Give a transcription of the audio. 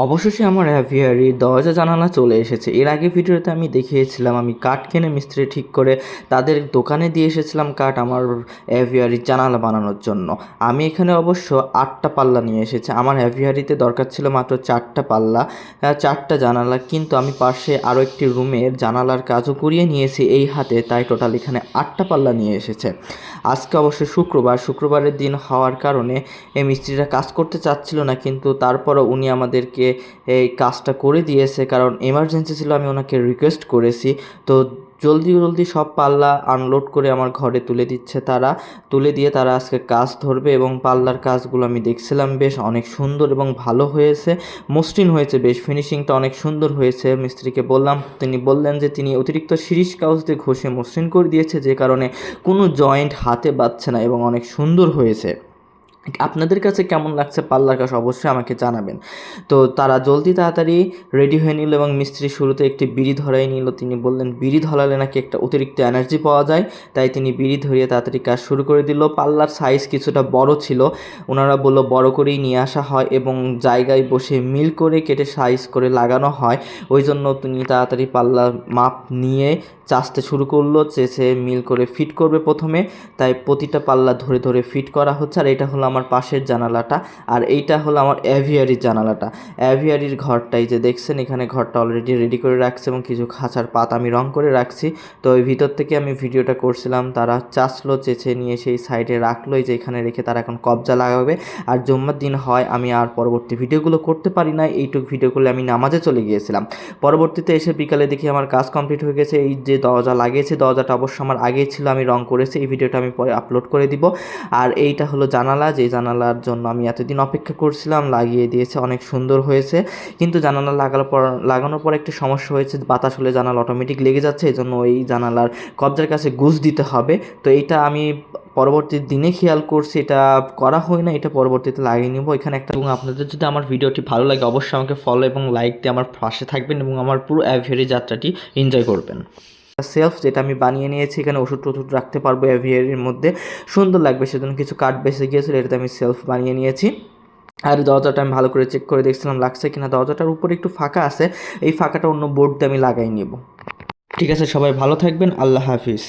অবশেষে আমার অ্যাভিয়ারির দরজা জানালা চলে এসেছে। এর আগে ভিডিওতে আমি দেখিয়েছিলাম আমি কাঠ কিনে মিস্ত্রি ঠিক করে তাদের দোকানে দিয়ে এসেছিলাম কাঠ আমার অ্যাভিয়ারির জানালা বানানোর জন্য। আমি এখানে অবশ্য 8টা পাল্লা নিয়ে এসেছি। আমার অ্যাভিয়ারিতে দরকার ছিল মাত্র 4টা পাল্লা, 4টা জানালা, কিন্তু আমি পাশে আরও একটি রুমের জানালার কাজও করিয়ে নিয়েছি এই হাতে, তাই টোটাল এখানে 8টা পাল্লা নিয়ে এসেছে। আজকে অবশ্য শুক্রবারের দিন হওয়ার কারণে এই মিস্ত্রিরা কাজ করতে চাচ্ছিল না, কিন্তু তারপরও উনি আমাদেরকে এই কাজটা করে দিয়েছে, কারণ এমার্জেন্সি ছিল, আমি ওনাকে রিকোয়েস্ট করেছি। তো জলদি সব পাল্লা আনলোড করে আমার ঘরে তুলে দিয়ে তারা আজকে কাজ ধরবে। এবং পাল্লার কাজগুলো আমি দেখছিলাম, বেশ অনেক সুন্দর এবং ভালো হয়েছে, মসৃণ হয়েছে, বেশ ফিনিশিংটা অনেক সুন্দর হয়েছে। মিস্ত্রিকে বললাম, তিনি বললেন যে তিনি অতিরিক্ত শিরিষ কাগজ দিয়ে ঘষে মসৃণ করে দিয়েছে, যে কারণে কোনো জয়েন্ট হাতে বাজছে না এবং অনেক সুন্দর হয়েছে। আপনাদের কাছে কেমন লাগছে পাল্লার কাজ অবশ্যই আমাকে জানাবেন। তো তারা তাড়াতাড়ি রেডি হয়ে নিল এবং মিস্ত্রি শুরুতে একটি বিড়ি ধরাই নিল। তিনি বললেন বিড়ি ধরালে নাকি একটা অতিরিক্ত এনার্জি পাওয়া যায়, তাই তিনি বিড়ি ধরিয়ে তাড়াতাড়ি কাজ শুরু করে দিল। পাল্লার সাইজ কিছুটা বড় ছিল, ওনারা বলল বড় করেই নিয়ে আসা হয় এবং জায়গায় বসে মিল করে কেটে সাইজ করে লাগানো হয়। ওই জন্য তিনি তাড়াতাড়ি পাল্লার মাপ নিয়ে চাচতে শুরু করলো, চেঁচে মিল করে ফিট করবে প্রথমে, তাই প্রতিটা পাল্লা ধরে ফিট করা হচ্ছে। আর এটা হলো আমার পাশের জানালাটা, আর এইটা হলো আমার অ্যাভিয়ারির জানালাটা। অ্যাভিয়ারির ঘরটাই যে দেখছেন, এখানে ঘরটা অলরেডি রেডি করে রাখছে এবং কিছু খাঁচার পাত আমি রং করে রাখছি। তো ওই ভিতর থেকে আমি ভিডিওটা করছিলাম, তারা চাচলো, চেঁচে নিয়ে সেই সাইডে রাখলো, এই যে এখানে রেখে তারা এখন কবজা লাগাবে। আর জুম্মার দিন হয় আমি আর পরবর্তী ভিডিওগুলো করতে পারি না, এইটুক ভিডিও করলে আমি নামাজে চলে গিয়েছিলাম। পরবর্তীতে এসে বিকালে দেখি আমার কাজ কমপ্লিট হয়ে গেছে। এই যে দরজা লাগিয়েছি, দরজাটা অবশ্য আমার আগেই ছিল, আমি রং করেছি, এই ভিডিওটা আমি পরে আপলোড করে দিব। আর এইটা হলো জানালা, যে জানালার জন্য আমি এতদিন অপেক্ষা করছিলাম, লাগিয়ে দিয়েছে, অনেক সুন্দর হয়েছে। কিন্তু জানালা লাগানোর পর একটি সমস্যা হয়েছে, বাতাস হলে জানালা অটোমেটিক লেগে যাচ্ছে, এই জন্য এই জানালার কবজার কাছে গুঁজ দিতে হবে। তো এইটা আমি পরবর্তী দিনে খেয়াল করছি, এটা করা হয় না, এটা পরবর্তীতে লাগিয়ে নেবো এখানে একটা। এবং আপনাদের যদি আমার ভিডিওটি ভালো লাগে অবশ্যই আমাকে ফলো এবং লাইক দিয়ে আমার পাশে থাকবেন এবং আমার পুরো অ্যাভিয়ারি যাত্রাটি এনজয় করবেন। সেলফ যেটা আমি বানিয়ে নিয়েছি, এখানে ওষুধ রাখতে পারবো অ্যাভিয়ারির মধ্যে, সুন্দর লাগবে, সেজন্য কিছু কাঠ বেঁচে গিয়েছিল, এটাতে আমি সেলফ বানিয়ে নিয়েছি। আর দরজাটা আমি ভালো করে চেক করে দেখছিলাম লাগছে কিনা। দরজাটার উপরে একটু ফাঁকা আছে, এই ফাঁকাটা অন্য বোর্ড দিয়ে আমি লাগাই নিব। ঠিক আছে, সবাই ভালো থাকবেন, আল্লাহ হাফিজ।